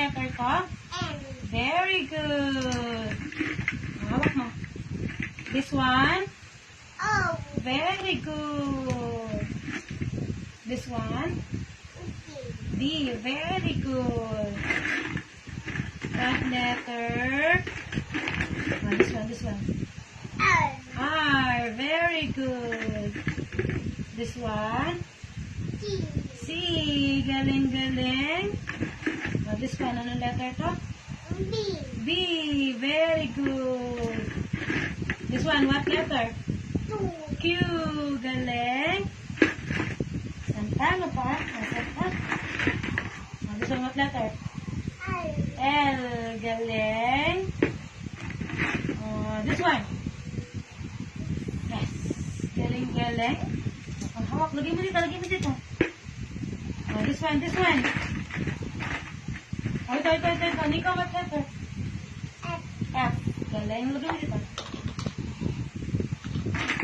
letter to? N. Very good. Hawak mo. This one? O. Very good. This one? D. Very good. What letter? Oh, this one. R. R. Very good. This one? T. C. Galing-galing. Oh, this one, anong letter to? B. B. Very good. This one, what letter? 2. Q. Galing. Santa, ano pa? Santa. Oh, this one, what letter? R. L. Galing. Oh, this one. Yes. Galing-galing. Ang hawak. Lagay mo dito. Oh, this one. Oh, ito. Nico, what letter? F. F. Galing. Lagay mo dito.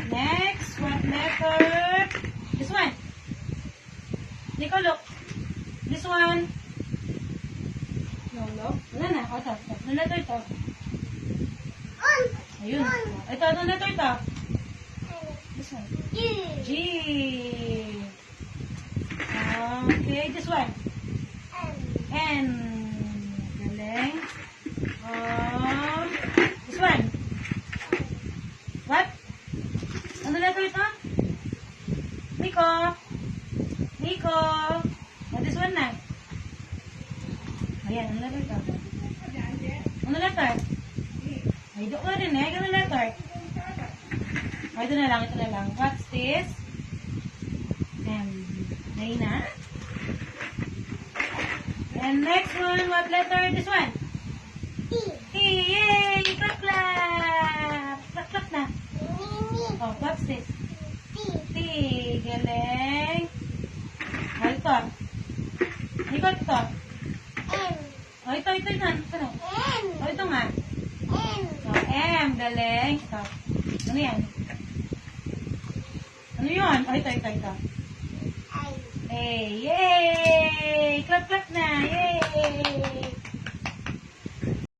Next, what letter? This one. Nico, look. This one. No, look. Wala na. O, ito. Ano letter ito? On. Ayun. Ito, ano letter ito? This one. G. G. Okay, this one. N. N. Galing. This one. What? Ano letter ito? Nico. Oh, this one na. Ayan, ano letter ito? Ano letter? Ay, doon ka rin eh. Ano letter? Oh, ito na lang. What's this? M. Ngayon na. And next one, what letter? This one. T. Yay! Clap, clap! Clap, clap na. Oh, what's this? T. T. Galing. Oh, ito. Ito. N. Oh, ito na. Ito na. N. Oh, ito nga. N. Oh, M. Galing. Ito. Ano yan? Ano yun? Oh, ito. I. Hey, yay! Clap, clap na. Yay!